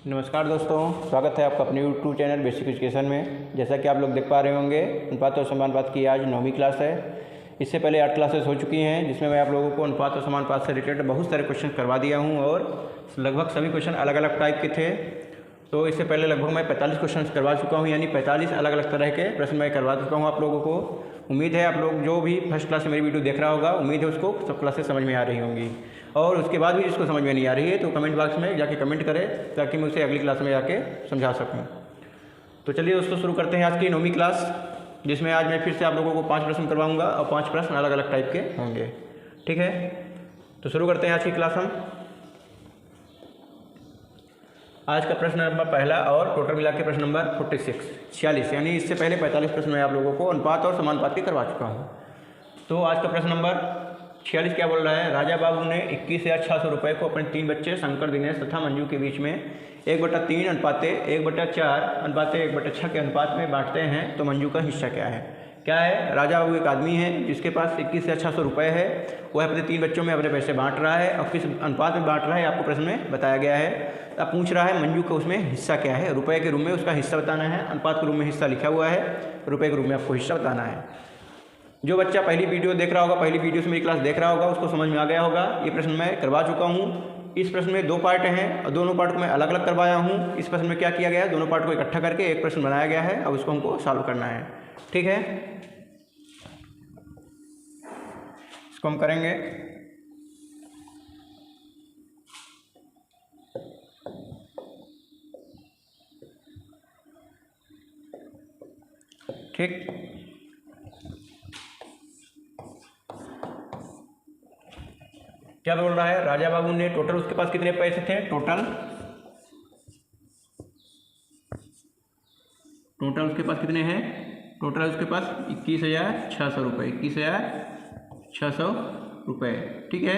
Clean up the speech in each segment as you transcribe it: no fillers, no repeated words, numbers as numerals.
नमस्कार दोस्तों, स्वागत है आपका अपने यूट्यूब चैनल बेसिक एजुकेशन में। जैसा कि आप लोग देख पा रहे होंगे, अनुपात और समानुपात की आज 9वीं क्लास है। इससे पहले 8 क्लासेस हो चुकी हैं, जिसमें मैं आप लोगों को अनुपात और समानुपात से रिलेटेड बहुत सारे क्वेश्चन करवा दिया हूं और लगभग सभी क्वेश्चन अलग अलग टाइप के थे। तो इससे पहले लगभग मैं 45 क्वेश्चन करवा चुका हूँ, यानी 45 अलग अलग तरह के प्रश्न मैं करवा चुका हूँ आप लोगों को। उम्मीद है आप लोग जो भी फर्स्ट क्लास से मेरी वीडियो देख रहा होगा, उम्मीद है उसको सब क्लासेस समझ में आ रही होंगी। और उसके बाद भी जिसको समझ में नहीं आ रही है तो कमेंट बॉक्स में जाके कमेंट करें, ताकि मैं उसे अगली क्लास में जाके समझा सकूं। तो चलिए दोस्तों, शुरू करते हैं आज की 9वीं क्लास, जिसमें आज मैं फिर से आप लोगों को 5 प्रश्न करवाऊंगा और 5 प्रश्न अलग अलग टाइप के होंगे। ठीक है, तो शुरू करते हैं आज की क्लास हम। आज का प्रश्न नंबर पहला और टोटल मिला के प्रश्न नंबर 46, यानी इससे पहले 45 प्रश्न मैं आप लोगों को अनुपात और समानुपात के करवा चुका हूँ। तो आज का प्रश्न नंबर 46 क्या बोल रहा है? राजा बाबू ने 21,600 रुपये को अपने 3 बच्चे शंकर, दिनेश तथा मंजू के बीच में 1/3 अनुपाते 1/4 अनुपाते 1/6 के अनुपात में बांटते हैं, तो मंजू का हिस्सा क्या है? क्या है? राजा बाबू एक आदमी है जिसके पास 21,600 रुपये है। वह अपने 3 बच्चों में अपने पैसे बांट रहा है और किस अनुपात में बांट रहा है आपको प्रश्न में बताया गया है। अब पूछ रहा है मंजू का उसमें हिस्सा क्या है। रुपये के रूप में उसका हिस्सा बताना है, अनुपात के रूप में हिस्सा लिखा हुआ है, रुपये के रूप में आपको हिस्सा बताना है। जो बच्चा पहली वीडियो देख रहा होगा, पहली वीडियो से मेरी क्लास देख रहा होगा, उसको समझ में आ गया होगा। ये प्रश्न मैं करवा चुका हूँ। इस प्रश्न में 2 पार्ट हैं और दोनों पार्ट को मैं अलग अलग करवाया हूँ। इस प्रश्न में क्या किया गया है, दोनों पार्ट को इकट्ठा करके एक प्रश्न बनाया गया है। अब उसको हमको सॉल्व करना है। ठीक है, इसको हम करेंगे। ठीक, क्या बोल रहा है? राजा बाबू ने टोटल उसके पास कितने पैसे थे? टोटल उसके पास कितने हैं? टोटल उसके पास 21,600 रुपये, 21,600 रुपये। ठीक है,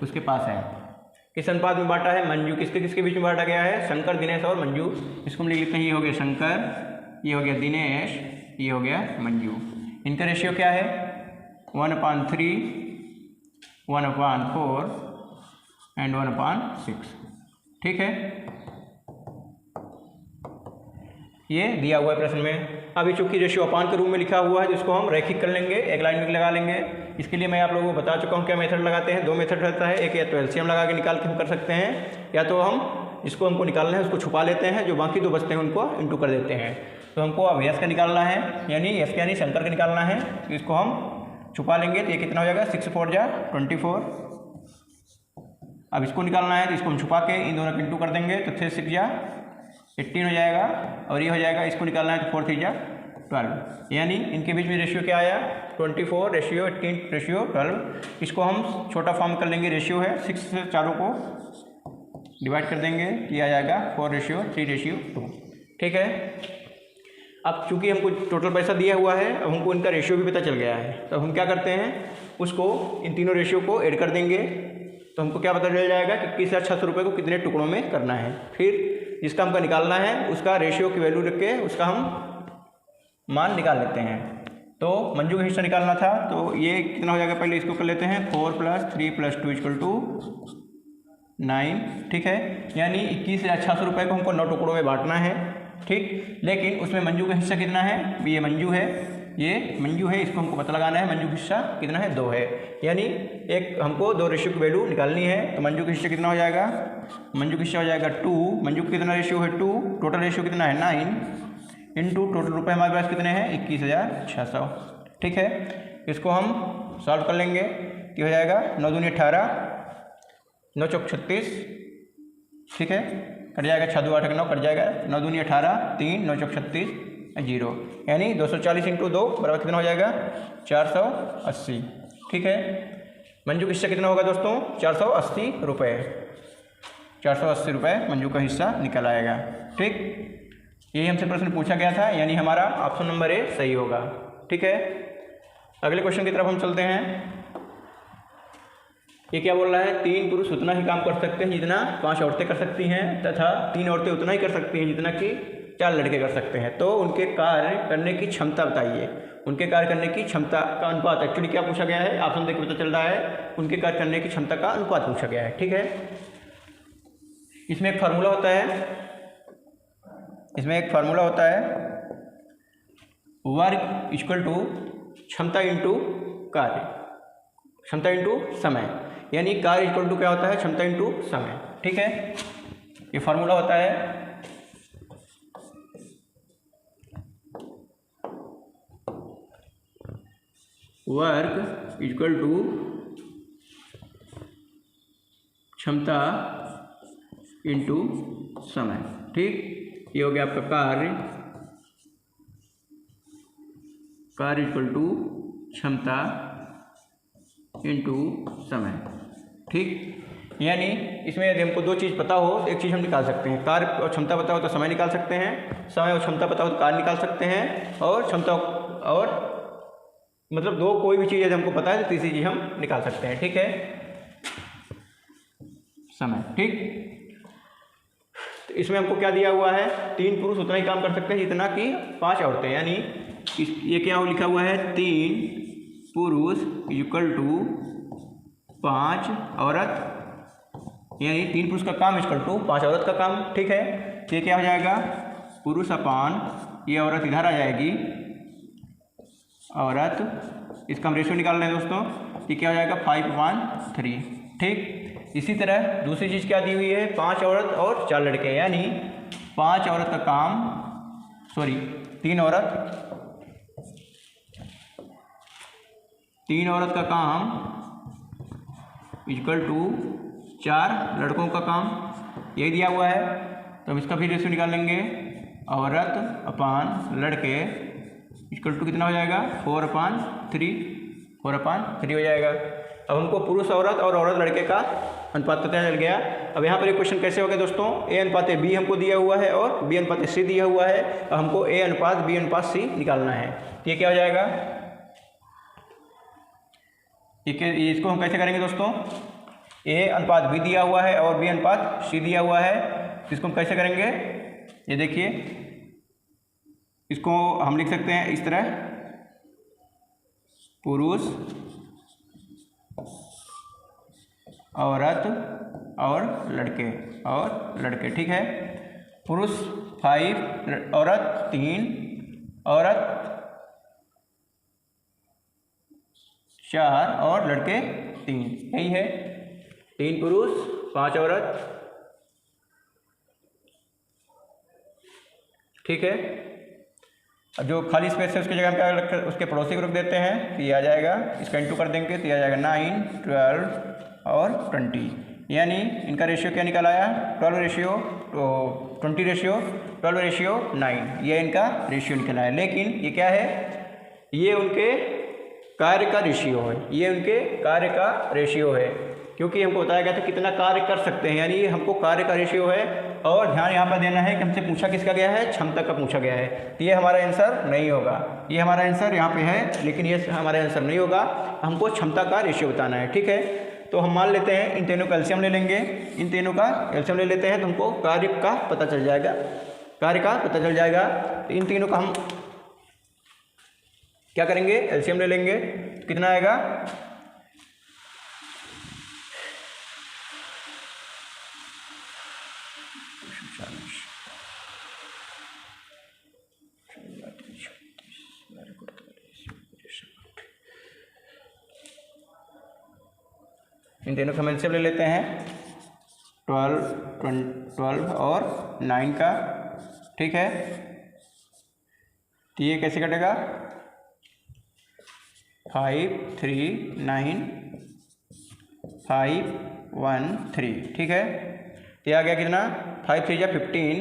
उसके पास है। किस अनुपात में बांटा है? मंजू किसके किसके बीच में बांटा गया है? शंकर, दिनेश और मंजू। इसको हम लिख लेते हैं, ये हो गया शंकर, ये हो गया दिनेश, ये हो गया मंजू। इनका रेशियो क्या है? 1/3, 1/4 एंड 1/6। ठीक है, ये दिया हुआ है प्रश्न में। अभी चूंकि रेशियो अपान के रूप में लिखा हुआ है, जिसको हम रैखिक कर लेंगे, एक लाइन में लगा लेंगे। इसके लिए मैं आप लोगों को बता चुका हूँ क्या मेथड लगाते हैं। 2 मेथड रहता है, एक या तो एलसीएम लगा के निकाल के हम कर सकते हैं, या तो हम इसको हमको निकालना है, उसको छुपा लेते हैं, जो बाकी 2 बचते हैं उनको इंटू कर देते हैं। तो हमको अब यस का निकालना है, यानी यस का यानी शंकर का निकालना है। तो इसको हम छुपा लेंगे, तो ये कितना हो जाएगा? 6 4 जा 24। अब इसको निकालना है, तो इसको हम छुपा के इन दोनों को इंटू कर देंगे, तो 3 6 जा 18 हो जाएगा। और ये हो जाएगा, इसको निकालना है, तो 4 3 जा 12। यानी इनके बीच में रेशियो क्या आया? 24 रेशियो 18 रेशियो 12। इसको हम छोटा फॉर्म कर लेंगे, रेशियो है 6 से चारों को डिवाइड कर देंगे, ये आ जाएगा 4:3:2। ठीक है, अब चूंकि हमको टोटल पैसा दिया हुआ है, अब हमको इनका रेशियो भी पता चल गया है, तो हम क्या करते हैं, उसको इन तीनों रेशियो को ऐड कर देंगे। तो हमको क्या पता चल जाएगा कि 21,600 रुपये को कितने टुकड़ों में करना है। फिर जिसका हमको निकालना है, उसका रेशियो की वैल्यू रख के उसका हम मान निकाल लेते हैं। तो मंजू का हिस्सा निकालना था, तो ये कितना हो जाएगा? पहले इसको कर लेते हैं, 4 + 3 + 2 = 9। ठीक है, यानी 21,600 रुपये को हमको 9 टुकड़ों में बांटना है। ठीक, लेकिन उसमें मंजू का हिस्सा कितना है? ये मंजू है, ये मंजू है, इसको हमको पता लगाना है मंजू का हिस्सा कितना है? 2 है। यानी एक हमको 2 रेशियो की वैल्यू निकालनी है। तो मंजू का हिस्सा कितना हो जाएगा? मंजू का हिस्सा हो जाएगा 2। मंजू का कितना रेशियो है? 2। टोटल रेशियो कितना है? 9 इंटू टोटल रुपये हमारे पास कितने हैं? 21,600। ठीक है, इसको हम सॉल्व कर लेंगे, ये हो जाएगा 9 दूनी 18, 9 चौक 36। ठीक है, कट जाएगा, 6 2 8 9 कट जाएगा, 9 दूनी 18, 3 9 चौक 36 0। यानी 240 × 2 बराबर कितना हो जाएगा? 480। ठीक है, मंजू का हिस्सा कितना होगा दोस्तों? 480 रुपये। 480 रुपये मंजू का हिस्सा निकल आएगा। ठीक, यही हमसे प्रश्न पूछा गया था, यानी हमारा ऑप्शन नंबर ए सही होगा। ठीक है, अगले क्वेश्चन की तरफ हम चलते हैं। ये क्या बोल रहा है? 3 पुरुष उतना ही काम कर सकते हैं जितना 5 औरतें कर सकती हैं, तथा 3 औरतें उतना ही कर सकती हैं जितना कि 4 लड़के कर सकते हैं। तो उनके कार्य करने की क्षमता बताइए। उनके कार्य करने की क्षमता का अनुपात एक्चुअली क्या पूछा गया है? ऑप्शन देख के पता चल रहा है, उनके कार्य करने की क्षमता का अनुपात पूछा गया है। ठीक है, इसमें एक फार्मूला होता है, वर्क इक्वल टू क्षमता इंटू कार्य, क्षमता इंटू समय, यानी कार्य इक्वल टू क्या होता है, क्षमता इंटू समय। ठीक है, ये फार्मूला होता है। वर्क इक्वल टू क्षमता इंटू समय। ठीक, ये हो गया आपका कार्य इक्वल टू क्षमता इंटू समय। ठीक, यानी इसमें यदि हमको दो चीज़ पता हो तो एक चीज़ हम निकाल सकते हैं, कार्य और क्षमता पता हो तो समय निकाल सकते हैं, समय और क्षमता पता हो तो कार्य निकाल सकते हैं, और क्षमता और मतलब दो कोई भी चीज़ यदि हमको पता है तो तीसरी चीज़ हम निकाल सकते हैं। ठीक है, समय। ठीक, तो इसमें हमको क्या दिया हुआ है, 3 पुरुष उतना ही काम कर सकते हैं जितना कि 5 औरतें, यानी ये क्या लिखा हुआ है, 3 पुरुष इक्वल टू 5 औरत, यानी 3 पुरुष का काम इक्वल टू 5 औरत का काम। ठीक है, तो ये क्या हो जाएगा, पुरुष अपान ये औरत इधर आ जाएगी, औरत, इसका हम रेशियो निकाल रहे हैं दोस्तों, ये क्या हो जाएगा 5/3। ठीक, इसी तरह दूसरी चीज़ क्या दी हुई है, 5 औरत और 4 लड़के, यानी 5 औरत का काम, 3 औरत का काम इक्वल टू 4 लड़कों का काम, यही दिया हुआ है। तो हम इसका भी रेशियो निकाल लेंगे, औरत अपान लड़के इक्वल टू कितना हो जाएगा, 4/3 हो जाएगा। अब हमको पुरुष औरत और औरत लड़के का अनुपात पता चल गया। अब यहाँ पर एक क्वेश्चन कैसे हो गया दोस्तों, A अनुपात B हमको दिया हुआ है और B अनुपात C दिया हुआ है, अब हमको A अनुपात B अनुपात C निकालना है। तो ये क्या हो जाएगा, इसको हम कैसे करेंगे दोस्तों, A अनुपात B दिया हुआ है और B अनुपात C दिया हुआ है, तो इसको हम कैसे करेंगे, ये देखिए, इसको हम लिख सकते हैं इस तरह, पुरुष औरत और लड़के। ठीक है, पुरुष 5, औरत 3, औरत 4 और लड़के 3, यही है, 3 पुरुष 5 औरत। ठीक है, अब जो खाली स्पेस है उसकी जगह हम क्या रख, उसके पड़ोसी को रख देते हैं, तो ये आ जाएगा, इसका इंटू कर देंगे तो ये आ जाएगा 9, 12 और 20, यानी इनका रेशियो क्या निकल आया, 12 रेशियो 20 रेशियो 12 रेशियो 9, ये इनका रेशियो निकल आया। लेकिन ये क्या है, ये उनके कार्य का रेशियो है, क्योंकि हमको बताया गया था कितना कार्य कर सकते हैं, यानी ये हमको कार्य का रेशियो है। और ध्यान यहाँ पर देना है कि हमसे पूछा किसका गया है, क्षमता का पूछा गया है, तो ये हमारा आंसर नहीं होगा, ये हमारा आंसर यहाँ पे है, लेकिन ये हमारा आंसर नहीं होगा, हमको क्षमता का रेशियो बताना है। ठीक है, तो हम मान लेते हैं इन तीनों का एलसीएम ले लेंगे, तो हमको कार्य का पता चल जाएगा, तो इन तीनों का हम क्या करेंगे, एलसीएम ले लेंगे, तो कितना आएगा, इन तीनों का हम एलसीएम ले लेते हैं, 12 और 9 का। ठीक है, तो ये कैसे कटेगा, 5, 3, 9, 5, 1, 3। ठीक है, ये आ गया कितना, 5 3 15,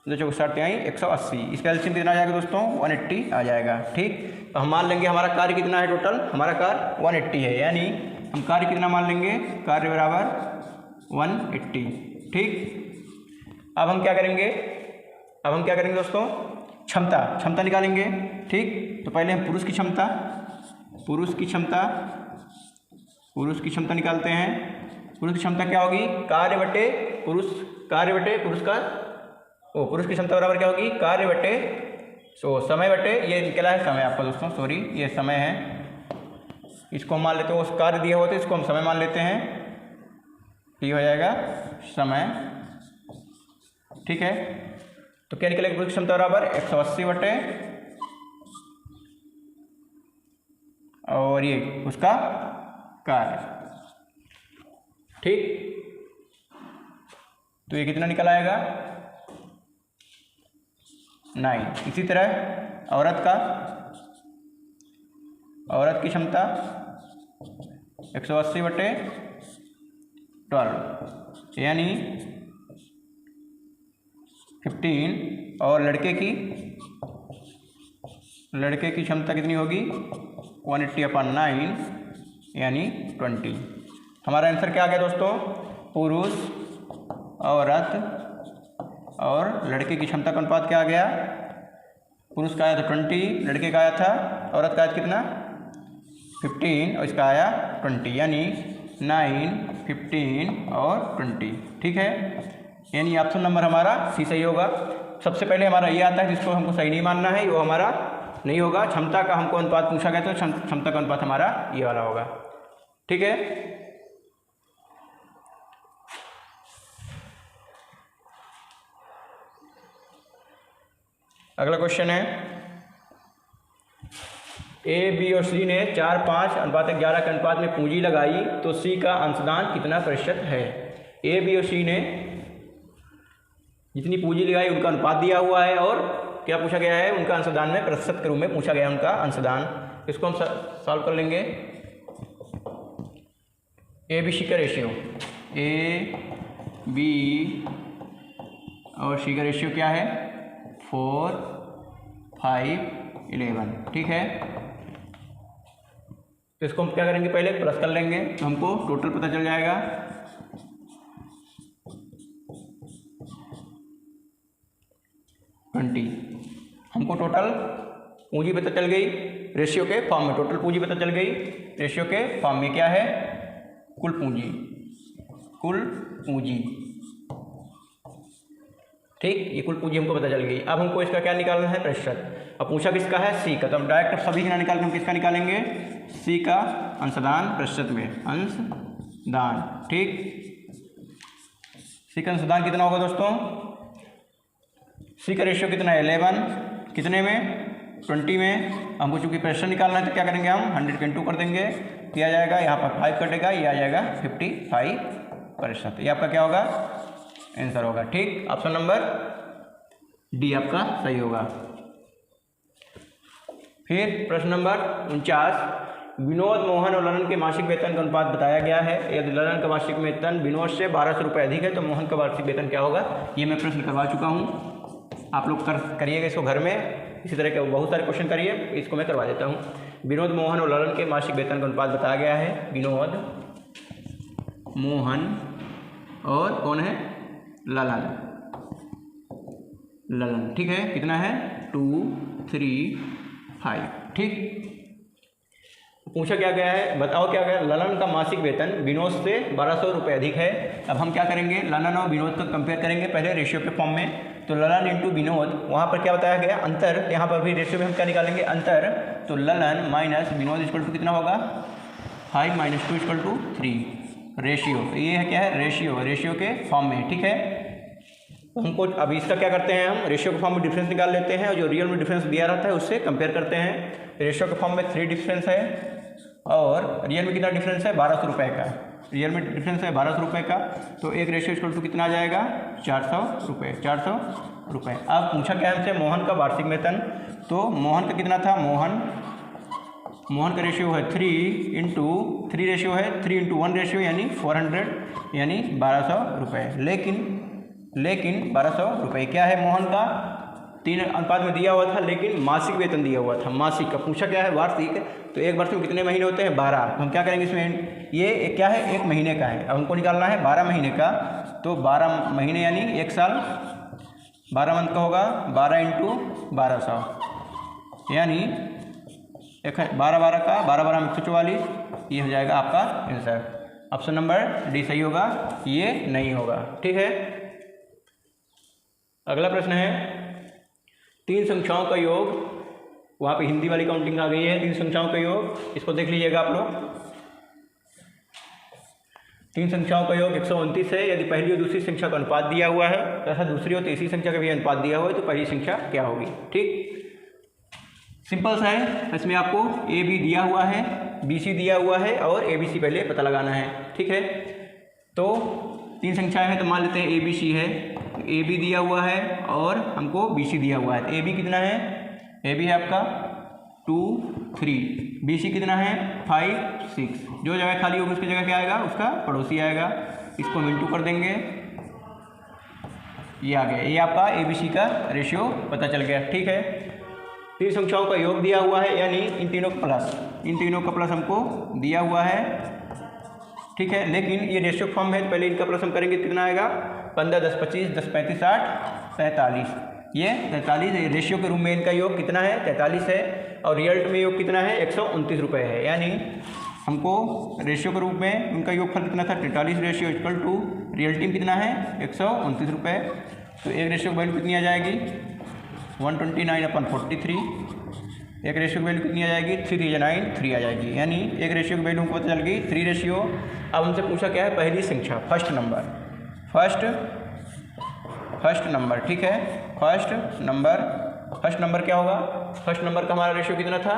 2 चौक 60 180, इसका एलसीएम कितना आ जाएगा दोस्तों, 180 आ जाएगा। ठीक, तो हम मान लेंगे हमारा कार्य कितना है, टोटल हमारा कार्य 180 है, यानी हम कार्य कितना मान लेंगे, कार्य बराबर 180। ठीक, अब हम क्या करेंगे दोस्तों, क्षमता निकालेंगे। ठीक, तो पहले हम पुरुष की क्षमता निकालते हैं। पुरुष की क्षमता क्या होगी, कार्य बटे पुरुष की क्षमता बराबर क्या होगी, कार्य बटे समय बटे, ये निकला है समय आपका दोस्तों, ये समय है, इसको हम मान लेते हैं, उस कार्य दिया हुआ था इसको हम समय मान लेते हैं, टी हो जाएगा समय, ठीक है। तो क्या निकलेगा पुरुष क्षमता बराबर 180 बटे और ये उसका कार्य, ठीक। तो ये कितना निकल आएगा 9। इसी तरह औरत की क्षमता 180 बटे 12 यानी 15 और लड़के की क्षमता कितनी होगी 180/9 यानी 20। हमारा आंसर क्या आ गया दोस्तों, पुरुष, औरत और लड़के की क्षमता का अनुपात क्या आ गया, पुरुष का आया था 20, लड़के का आया था, औरत का आया कितना 15 और इसका आया 20 यानी 9, 15 और 20, ठीक है। यानी ऑप्शन नंबर हमारा सी सही होगा। सबसे पहले हमारा ये आता है जिसको हमको सही नहीं मानना है, वो हमारा नहीं होगा। क्षमता का हमको अनुपात पूछा गया तो क्षमता का अनुपात हमारा ये वाला होगा, ठीक है। अगला क्वेश्चन है, ए, बी और सी ने 4:5:11 के अनुपात में पूंजी लगाई तो सी का अंशदान कितना प्रतिशत है। ए, बी और सी ने जितनी पूंजी लगाई उनका अनुपात दिया हुआ है और क्या पूछा गया है, उनका अंशदान में प्रतिशत के रूप में पूछा गया उनका अंशदान। इसको हम सॉल्व कर लेंगे। ए बी सी का रेशियो, ए बी और सी का रेशियो क्या है 4, 5, 11, ठीक है। तो इसको हम क्या करेंगे, पहले प्लस कर लेंगे तो हमको टोटल पता चल जाएगा। हमको टोटल पूंजी पता चल गई रेशियो के फॉर्म में, टोटल पूंजी पता चल गई रेशियो के फॉर्म में। क्या है, कुल पूंजी, ठीक, ये कुल पूंजी हमको पता चल गई। अब हमको इसका क्या निकालना है, प्रतिशत। अब पूछा किसका है, सी का, तो हम डायरेक्ट सभी का निकाल के हम किसका निकालेंगे, सी का अंशदान प्रतिशत में, अंशदान, ठीक। सी का अंशदान कितना होगा दोस्तों, सी का रेशियो कितना है 11, कितने में 20 में। हमको चूंकि प्रतिशत निकालना है तो क्या करेंगे हम 100 के 2 कर देंगे, किया जाएगा, यहाँ पर 5 कटेगा, ये आ जाएगा 55%। ये आपका क्या होगा, आंसर होगा, ठीक। ऑप्शन नंबर डी आपका सही होगा। फिर प्रश्न नंबर 49, विनोद, मोहन और ललन के मासिक वेतन का अनुपात बताया गया है। यदि ललन का वार्षिक वेतन विनोद से 1200 रुपये अधिक है तो मोहन का वार्षिक वेतन क्या होगा। ये मैं प्रश्न करवा चुका हूँ, आप लोग करिएगा इसको घर में। इसी तरह के बहुत सारे क्वेश्चन करिए, इसको मैं करवा देता हूँ। विनोद, मोहन और ललन के मासिक वेतन का अनुपात बताया गया है। विनोद, मोहन और कौन है, ललन, ठीक है। कितना है 2, 3, 5, ठीक। पूछा क्या गया है, बताओ क्या गया, ललन का मासिक वेतन विनोद से 1200 रुपये अधिक है। अब हम क्या करेंगे, ललन और विनोद को कंपेयर करेंगे पहले रेशियो के फॉर्म में। तो ललन इंटू विनोद, वहाँ पर क्या बताया गया, अंतर, यहाँ पर भी रेशियो में हम क्या निकालेंगे, अंतर। तो Lalan minus Vinod equal to कितना होगा, 5 - 2 = 3, रेशियो। तो ये है क्या है, रेशियो के फॉर्म में, ठीक है। तो हमको अब इसका क्या करते हैं, हम रेशियो के फॉर्म में डिफरेंस निकाल लेते हैं और जो रियल में डिफरेंस दिया रहता है उससे कंपेयर करते हैं। रेशियो के फॉर्म में 3 डिफरेंस है और रियल में कितना डिफरेंस है, 1200 रुपये का। रियल में डिफरेंस है 1200 रुपये का, तो एक रेशियो इक्वल टू कितना आ जाएगा, 400 रुपये, 400 रुपये। अब पूछा क्या हमसे, मोहन का वार्षिक वेतन। तो मोहन का कितना था, मोहन का रेशियो है 3 × 3 रेशियो है, 3 × 1 रेशियो यानी 400 यानी 1200 रुपये। लेकिन 1200 रुपये क्या है, मोहन का 3 अनुपात में दिया हुआ था, लेकिन मासिक वेतन दिया हुआ था। मासिक का पूछा क्या है, वार्षिक। तो एक वर्ष में कितने महीने होते हैं, 12। तो हम क्या करेंगे इसमें, ये क्या है, 1 महीने का है। अब हमको निकालना है 12 महीने का। तो 12 महीने यानी 1 साल, 12 मंथ का होगा, 12 × 1200 यानी 12 का 12 में 144, ये हो जाएगा आपका आंसर। ऑप्शन नंबर डी सही होगा, ये नहीं होगा, ठीक है। अगला प्रश्न है, 3 संख्याओं का योग, वहाँ पे हिंदी वाली काउंटिंग आ गई है, 3 संख्याओं का योग, इसको देख लीजिएगा आप लोग। तीन संख्याओं का योग 129 है। यदि पहली और दूसरी संख्या का अनुपात दिया हुआ है तथा दूसरी और तीसरी संख्या का भी अनुपात दिया हुआ है तो पहली संख्या क्या होगी। ठीक, सिंपल सा है। इसमें आपको ए बी दिया हुआ है, बी सी दिया हुआ है और ए बी सी पहले पता लगाना है। ठीक है, तो तीन संख्याएं हैं तो मान लेते हैं ए बी सी है। ए बी दिया हुआ है और हमको बी सी दिया हुआ है। ए बी कितना है, ए बी है आपका 2 3, बी सी कितना है 5 6। जो जगह खाली होगी उसकी जगह क्या आएगा, उसका पड़ोसी आएगा। इसको हम इंटू कर देंगे, ये आ गया। ये आपका ए बी सी का रेशियो पता चल गया। ठीक है, तीन संख्याओं का योग दिया हुआ है यानी इन तीनों का प्लस हमको दिया हुआ है। ठीक है, लेकिन ये रेशियो फॉर्म है तो पहले इनका प्लस हम करेंगे, कितना आएगा 15 10 25 10 35 60 43। ये 43 रेशियो के रूप में इनका योग कितना है 43 है और रिजल्ट में योग कितना है 129 रुपये है। यानी हमको रेशियो के रूप में उनका योगफल कितना था 43 रेशियो इक्वल टू रियल्टी में कितना है 129 रुपये। तो एक रेशियो की वैल्यू कितनी आ जाएगी 129/43। एक रेशियो की वैल्यू कितनी आ जाएगी 3 × 9 3 आ जाएगी। यानी एक रेशियो की वैल्यू हमको पता चल गई 3 रेशियो। अब हमसे पूछा क्या है पहली संख्या, फर्स्ट नंबर। ठीक है, फर्स्ट नंबर क्या होगा, फर्स्ट नंबर का हमारा रेशियो कितना था,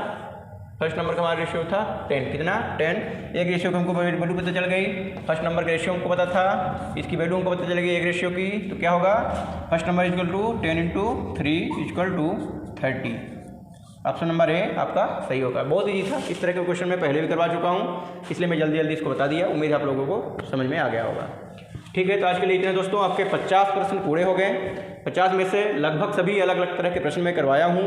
फर्स्ट नंबर का हमारा रेशियो था 10। कितना 10। एक रेशियो की हमको वैल्यू पता चल गई, फर्स्ट नंबर का रेशियो हमको पता था, इसकी वैल्यू हमको पता चल गई एक रेशियो की। तो क्या होगा first number equal to 10 × 3 equal to 30। Option number A आपका सही होगा। बहुत ईजी था, इस तरह के क्वेश्चन मैं पहले भी करवा चुका हूँ, इसलिए मैं जल्दी इसको बता दिया। उम्मीद आप लोगों को समझ में आ गया होगा। ठीक है, तो आज के लिए इतने दोस्तों। आपके 50 प्रश्न पूरे हो गए। 50 में से लगभग सभी अलग अलग तरह के प्रश्न मैं करवाया हूँ,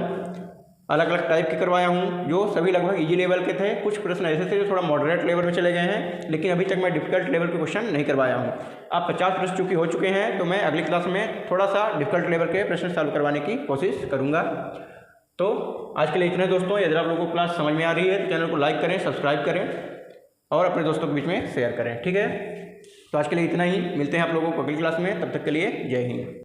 अलग अलग टाइप के करवाया हूँ, जो सभी लगभग इजी लेवल के थे। कुछ प्रश्न ऐसे थे जो थोड़ा मॉडरेट लेवल में चले गए हैं, लेकिन अभी तक मैं डिफिकल्ट लेवल के क्वेश्चन नहीं करवाया हूँ। आप 50 प्रश्न चूँकि हो चुके हैं तो मैं अगली क्लास में थोड़ा सा डिफिकल्ट लेवल के प्रश्न सॉल्व करवाने की कोशिश करूँगा। तो आज के लिए इतने दोस्तों। यदि आप लोगों को क्लास समझ में आ रही है तो चैनल को लाइक करें, सब्सक्राइब करें और अपने दोस्तों के बीच में शेयर करें। ठीक है, तो आज के लिए इतना ही। मिलते हैं आप लोगों को अगली क्लास में, तब तक के लिए जय हिंद।